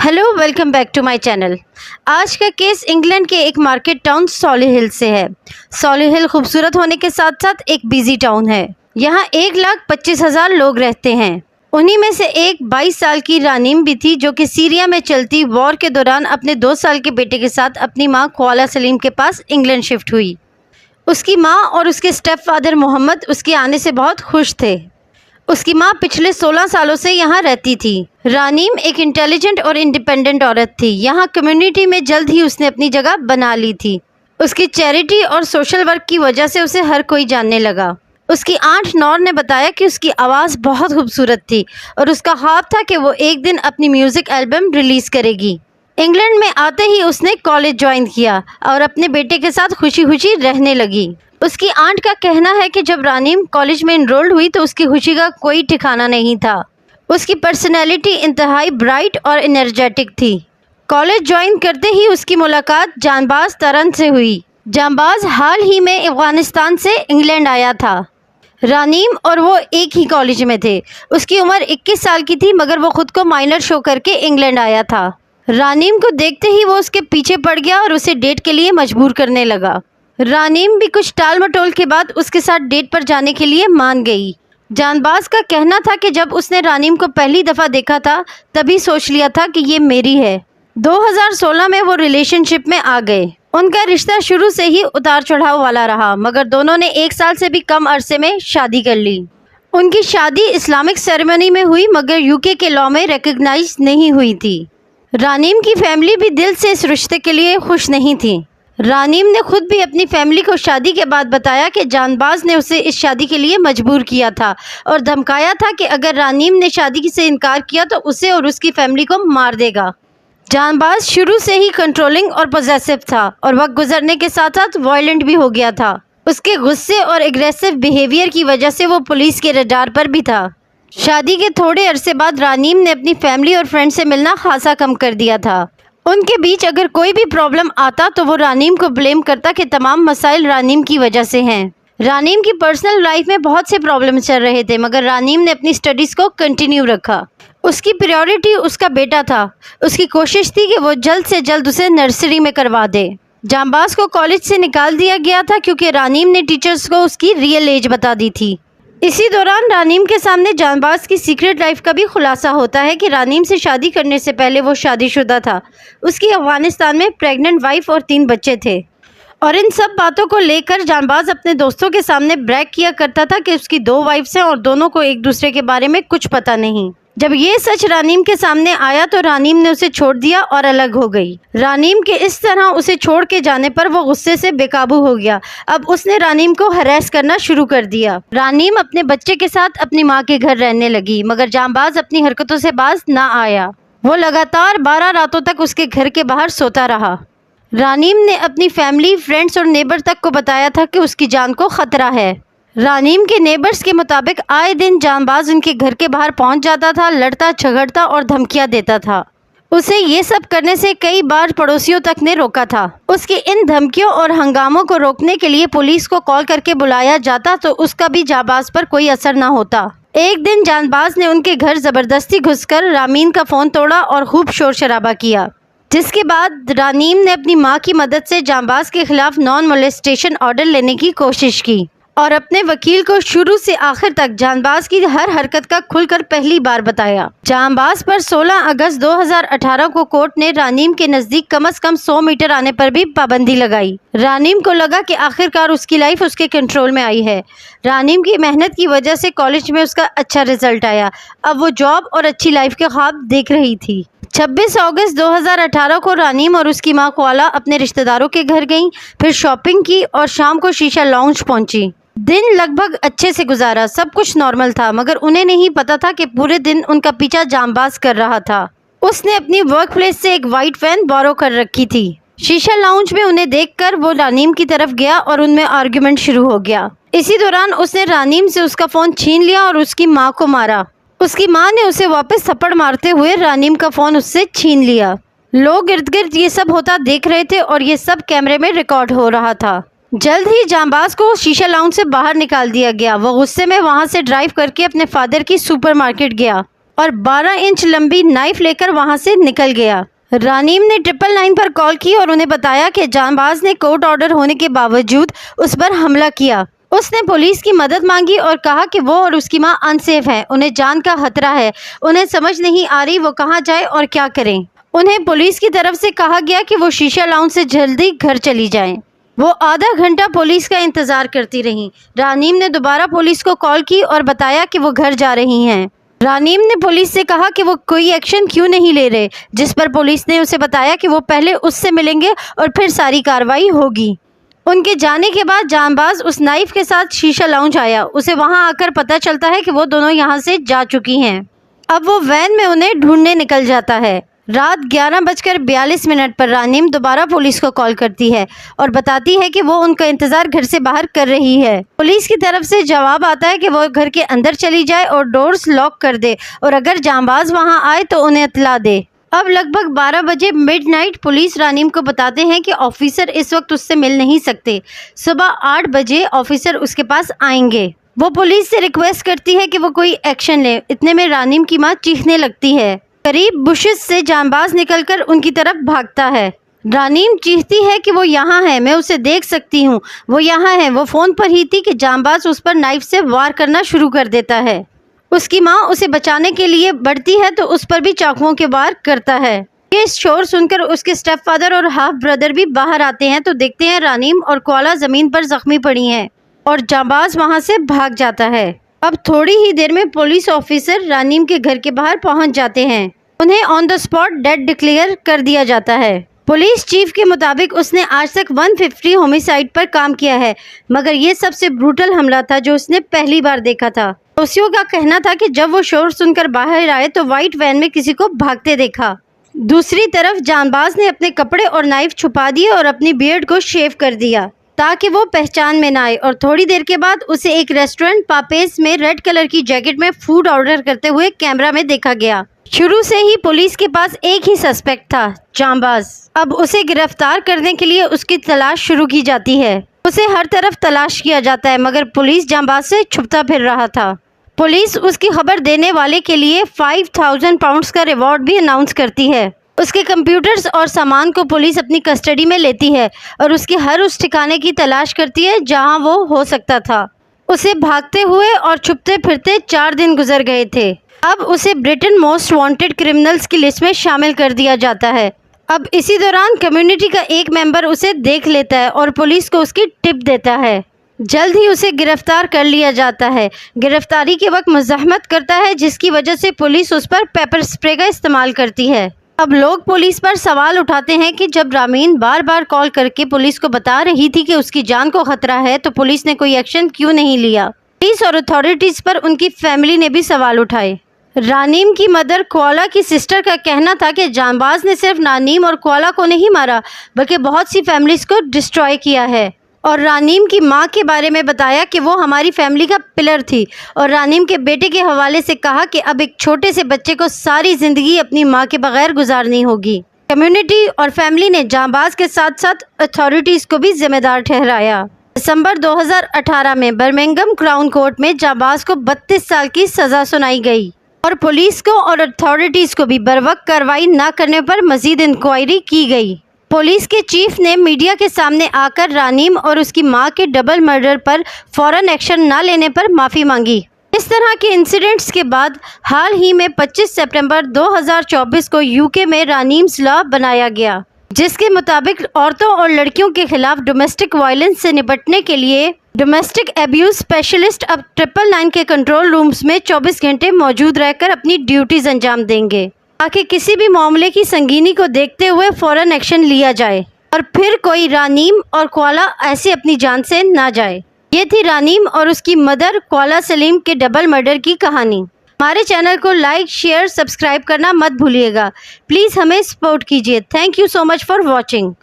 Hello, welcome back to my channel. आज का case England के एक मार्केट टाउन सॉलिहिल से है। सॉलिहिल खूबसूरत होने के साथ साथ एक बिजी टाउन है। यहाँ 1,25,000 लोग रहते हैं। उन्हीं में से एक 22 साल की रानीम भी थी, जो कि सीरिया में चलती वॉर के दौरान अपने 2 साल के बेटे के साथ अपनी माँ ख्वाला सलीम के पास इंग्लैंड शिफ्ट हुई। उसकी माँ और उसके स्टेप फादर मोहम्मद उसके आने से बहुत खुश थे। उसकी माँ पिछले 16 सालों से यहाँ रहती थी। रानीम एक इंटेलिजेंट और इंडिपेंडेंट औरत थी। यहाँ कम्युनिटी में जल्द ही उसने अपनी जगह बना ली थी। उसकी चैरिटी और सोशल वर्क की वजह से उसे हर कोई जानने लगा। उसकी आंट नौर ने बताया कि उसकी आवाज़ बहुत खूबसूरत थी और उसका ख्वाब था कि वो एक दिन अपनी म्यूज़िक एल्बम रिलीज़ करेगी। इंग्लैंड में आते ही उसने कॉलेज ज्वाइन किया और अपने बेटे के साथ खुशी खुशी रहने लगी। उसकी आंट का कहना है कि जब रानीम कॉलेज में इनरोल्ड हुई तो उसकी खुशी का कोई ठिकाना नहीं था। उसकी पर्सनैलिटी इंतहाई ब्राइट और एनर्जेटिक थी। कॉलेज ज्वाइन करते ही उसकी मुलाकात जांबाज तरन से हुई। जांबाज हाल ही में अफगानिस्तान से इंग्लैंड आया था। रानीम और वो एक ही कॉलेज में थे। उसकी उम्र 21 साल की थी, मगर वो खुद को माइनर शो करके इंग्लैंड आया था। रानीम को देखते ही वो उसके पीछे पड़ गया और उसे डेट के लिए मजबूर करने लगा। रानीम भी कुछ टाल मटोल के बाद उसके साथ डेट पर जाने के लिए मान गई। जानबाज का कहना था कि जब उसने रानीम को पहली दफ़ा देखा था तभी सोच लिया था कि ये मेरी है। 2016 में वो रिलेशनशिप में आ गए। उनका रिश्ता शुरू से ही उतार चढ़ाव वाला रहा, मगर दोनों ने 1 साल से भी कम अरसे में शादी कर ली। उनकी शादी इस्लामिक सेरेमनी में हुई, मगर यूके के लॉ में रिकग्नाइज नहीं हुई थी। रानीम की फैमिली भी दिल से इस रिश्ते के लिए खुश नहीं थी। रानीम ने खुद भी अपनी फैमिली को शादी के बाद बताया कि जानबाज ने उसे इस शादी के लिए मजबूर किया था और धमकाया था कि अगर रानीम ने शादी से इनकार किया तो उसे और उसकी फैमिली को मार देगा। जानबाज शुरू से ही कंट्रोलिंग और पॉसेसिव था और वक्त गुजरने के साथ साथ वायलेंट भी हो गया था। उसके गुस्से और एग्रेसिव बिहेवियर की वजह से वो पुलिस के रडार पर भी था। शादी के थोड़े अरसे बाद रानीम ने अपनी फैमिली और फ्रेंड से मिलना खासा कम कर दिया था। उनके बीच अगर कोई भी प्रॉब्लम आता तो वो रानीम को ब्लेम करता कि तमाम मसाइल रानीम की वजह से हैं। रानीम की पर्सनल लाइफ में बहुत से प्रॉब्लम चल रहे थे, मगर रानीम ने अपनी स्टडीज़ को कंटिन्यू रखा। उसकी प्रायोरिटी उसका बेटा था। उसकी कोशिश थी कि वो जल्द से जल्द उसे नर्सरी में करवा दे। जांबाज को कॉलेज से निकाल दिया गया था क्योंकि रानीम ने टीचर्स को उसकी रियल एज बता दी थी। इसी दौरान रानीम के सामने जानबाज की सीक्रेट लाइफ का भी खुलासा होता है कि रानीम से शादी करने से पहले वो शादीशुदा था। उसकी अफगानिस्तान में प्रेग्नेंट वाइफ और 3 बच्चे थे। और इन सब बातों को लेकर जानबाज अपने दोस्तों के सामने ब्रैग किया करता था कि उसकी 2 वाइफ्स हैं और दोनों को एक दूसरे के बारे में कुछ पता नहीं। जब ये सच रानीम के सामने आया तो रानीम ने उसे छोड़ दिया और अलग हो गई। रानीम के इस तरह उसे छोड़ के जाने पर वो गुस्से से बेकाबू हो गया। अब उसने रानीम को हरास करना शुरू कर दिया। रानीम अपने बच्चे के साथ अपनी माँ के घर रहने लगी, मगर जांबाज अपनी हरकतों से बाज ना आया। वो लगातार 12 रातों तक उसके घर के बाहर सोता रहा। रानीम ने अपनी फैमिली, फ्रेंड्स और नेबर तक को बताया था कि उसकी जान को खतरा है। रानीम के नेबर्स के मुताबिक आए दिन जानबाज उनके घर के बाहर पहुंच जाता था, लड़ता झगड़ता और धमकियां देता था। उसे ये सब करने से कई बार पड़ोसियों तक ने रोका था। उसकी इन धमकियों और हंगामों को रोकने के लिए पुलिस को कॉल करके बुलाया जाता तो उसका भी जानबाज पर कोई असर न होता। एक दिन जानबाज ने उनके घर ज़बरदस्ती घुसकर रामीन का फ़ोन तोड़ा और खूब शोर शराबा किया, जिसके बाद रानीम ने अपनी माँ की मदद से जानबाज के खिलाफ नॉन मोलेस्टेशन ऑर्डर लेने की कोशिश की और अपने वकील को शुरू से आखिर तक जानबाज की हर हरकत का खुलकर पहली बार बताया। जानबाज पर 16 अगस्त 2018 को कोर्ट ने रानीम के नज़दीक कम से कम 100 मीटर आने पर भी पाबंदी लगाई। रानीम को लगा कि आखिरकार उसकी लाइफ उसके कंट्रोल में आई है। रानीम की मेहनत की वजह से कॉलेज में उसका अच्छा रिजल्ट आया। अब वो जॉब और अच्छी लाइफ के ख्वाब देख रही थी। 26 अगस्त 2018 को रानीम और उसकी माँ ख्वाला अपने रिश्तेदारों के घर गईं, फिर शॉपिंग की और शाम को शीशा लाउंज पहुंची। दिन लगभग अच्छे से गुजारा, सब कुछ नॉर्मल था, मगर उन्हें नहीं पता था कि पूरे दिन उनका पीछा जांबाज कर रहा था। उसने अपनी वर्क प्लेस से एक वाइट वैन बोरो कर रखी थी। शीशा लाउंज में उन्हें देखकर वो रानीम की तरफ गया और उनमें आर्गुमेंट शुरू हो गया। इसी दौरान उसने रानीम से उसका फ़ोन छीन लिया और उसकी माँ को मारा। उसकी माँ ने उसे वापस थप्पड़ मारते हुए रानीम का फ़ोन उससे छीन लिया। लोग इर्द गिर्द ये सब होता देख रहे थे और ये सब कैमरे में रिकॉर्ड हो रहा था। जल्द ही जांबाज को शीशा लाउंज से बाहर निकाल दिया गया। वो गुस्से में वहां से ड्राइव करके अपने फादर की सुपरमार्केट गया और 12 इंच लंबी नाइफ लेकर वहां से निकल गया। रानीम ने 999 पर कॉल की और उन्हें बताया कि जांबाज ने कोर्ट ऑर्डर होने के बावजूद उस पर हमला किया। उसने पुलिस की मदद मांगी और कहा कि वो और उसकी मां अनसेफ हैं, उन्हें जान का खतरा है, उन्हें समझ नहीं आ रही वो कहां जाए और क्या करें। उन्हें पुलिस की तरफ से कहा गया कि वो शीशा लाउंज से जल्दी घर चली जाएं। वो आधा घंटा पुलिस का इंतजार करती रहीं। रानीम ने दोबारा पुलिस को कॉल की और बताया कि वो घर जा रही हैं। रानीम ने पुलिस से कहा कि वो कोई एक्शन क्यों नहीं ले रहे, जिस पर पुलिस ने उसे बताया कि वो पहले उससे मिलेंगे और फिर सारी कार्रवाई होगी। उनके जाने के बाद जांबाज उस नाइफ के साथ शीशा लाउंज आया। उसे वहां आकर पता चलता है कि वो दोनों यहां से जा चुकी हैं। अब वो वैन में उन्हें ढूंढने निकल जाता है। रात 11:42 पर रानीम दोबारा पुलिस को कॉल करती है और बताती है कि वो उनका इंतजार घर से बाहर कर रही है। पुलिस की तरफ से जवाब आता है कि वो घर के अंदर चली जाए और डोर्स लॉक कर दे और अगर जांबाज वहां आए तो उन्हें इत्तला दे। अब लगभग 12 बजे मिडनाइट पुलिस रानीम को बताते हैं कि ऑफिसर इस वक्त उससे मिल नहीं सकते। सुबह 8 बजे ऑफिसर उसके पास आएंगे। वो पुलिस से रिक्वेस्ट करती है कि वो कोई एक्शन ले। इतने में रानीम की माँ चीखने लगती है। करीब बुशेस से जांबाज निकलकर उनकी तरफ भागता है। रानीम चीखती है कि वो यहाँ है, मैं उसे देख सकती हूँ, वो यहाँ है। वो फ़ोन पर ही थी कि जांबाज उस पर नाइफ से वार करना शुरू कर देता है। उसकी माँ उसे बचाने के लिए बढ़ती है तो उस पर भी चाकुओं के वार करता है। ये शोर सुनकर उसके स्टेप फादर और हाफ ब्रदर भी बाहर आते हैं तो देखते हैं रानीम और कोला ज़मीन पर जख्मी पड़ी हैं और जांबाज वहाँ से भाग जाता है। अब थोड़ी ही देर में पुलिस ऑफिसर रानीम के घर के बाहर पहुंच जाते हैं। उन्हें on the spot dead declare कर दिया जाता है। पुलिस चीफ के मुताबिक उसने आज तक 150 होमिसाइड पर काम किया है, मगर ये सबसे ब्रूटल हमला था जो उसने पहली बार देखा था। पड़ोसियों का कहना था कि जब वो शोर सुनकर बाहर आए तो व्हाइट वैन में किसी को भागते देखा। दूसरी तरफ जांबाज ने अपने कपड़े और नाइफ छुपा दिए और अपनी बियर्ड को शेव कर दिया ताकि वो पहचान में ना आए और थोड़ी देर के बाद उसे एक रेस्टोरेंट पापेस में रेड कलर की जैकेट में फूड ऑर्डर करते हुए कैमरा में देखा गया। शुरू से ही पुलिस के पास एक ही सस्पेक्ट था, जांबाज। अब उसे गिरफ्तार करने के लिए उसकी तलाश शुरू की जाती है। उसे हर तरफ तलाश किया जाता है मगर पुलिस जांबाज से छुपता फिर रहा था। पुलिस उसकी खबर देने वाले के लिए 5000 पाउंड्स का रिवॉर्ड भी अनाउंस करती है। उसके कंप्यूटर्स और सामान को पुलिस अपनी कस्टडी में लेती है और उसके हर उस ठिकाने की तलाश करती है जहां वो हो सकता था। उसे भागते हुए और छुपते फिरते 4 दिन गुजर गए थे। अब उसे ब्रिटेन मोस्ट वांटेड क्रिमिनल्स की लिस्ट में शामिल कर दिया जाता है। अब इसी दौरान कम्युनिटी का एक मेंबर उसे देख लेता है और पुलिस को उसकी टिप देता है। जल्द ही उसे गिरफ्तार कर लिया जाता है। गिरफ्तारी के वक्त मुज़ाहमत करता है जिसकी वजह से पुलिस उस पर पेपर स्प्रे का इस्तेमाल करती है। अब लोग पुलिस पर सवाल उठाते हैं कि जब रामीन बार बार कॉल करके पुलिस को बता रही थी कि उसकी जान को खतरा है तो पुलिस ने कोई एक्शन क्यों नहीं लिया। पुलिस और अथॉरिटीज़ पर उनकी फैमिली ने भी सवाल उठाए। रानीम की मदर कोला की सिस्टर का कहना था कि जांबाज ने सिर्फ रानीम और कोला को नहीं मारा बल्कि बहुत सी फैमिलीज़ को डिस्ट्रॉय किया है और रानीम की मां के बारे में बताया कि वो हमारी फैमिली का पिलर थी और रानीम के बेटे के हवाले से कहा कि अब एक छोटे से बच्चे को सारी ज़िंदगी अपनी मां के बगैर गुजारनी होगी। कम्युनिटी और फैमिली ने जांबाज के साथ साथ अथॉरिटीज़ को भी जिम्मेदार ठहराया। दिसंबर 2018 में बर्मिंघम क्राउन कोर्ट में जांबाज को 32 साल की सज़ा सुनाई गई और पुलिस को और अथॉरिटीज़ को भी बरवक्त कार्रवाई न करने पर मज़ीद इंक्वायरी की गई। पुलिस के चीफ ने मीडिया के सामने आकर रानीम और उसकी मां के डबल मर्डर पर फ़ौरन एक्शन न लेने पर माफ़ी मांगी। इस तरह के इंसिडेंट्स के बाद हाल ही में 25 सितंबर 2024 को यूके में रानीम्स लॉ बनाया गया, जिसके मुताबिक औरतों और लड़कियों के खिलाफ डोमेस्टिक वायलेंस से निपटने के लिए डोमेस्टिक एब्यूज़ स्पेशलिस्ट अब 999 के कंट्रोल रूम्स में 24 घंटे मौजूद रहकर अपनी ड्यूटीज़ अंजाम देंगे ताकि किसी भी मामले की संगीनी को देखते हुए फ़ौरन एक्शन लिया जाए और फिर कोई रानीम और कोला ऐसे अपनी जान से ना जाए। ये थी रानीम और उसकी मदर कोला सलीम के डबल मर्डर की कहानी। हमारे चैनल को लाइक, शेयर, सब्सक्राइब करना मत भूलिएगा। प्लीज़ हमें सपोर्ट कीजिए। Thank you so much for watching.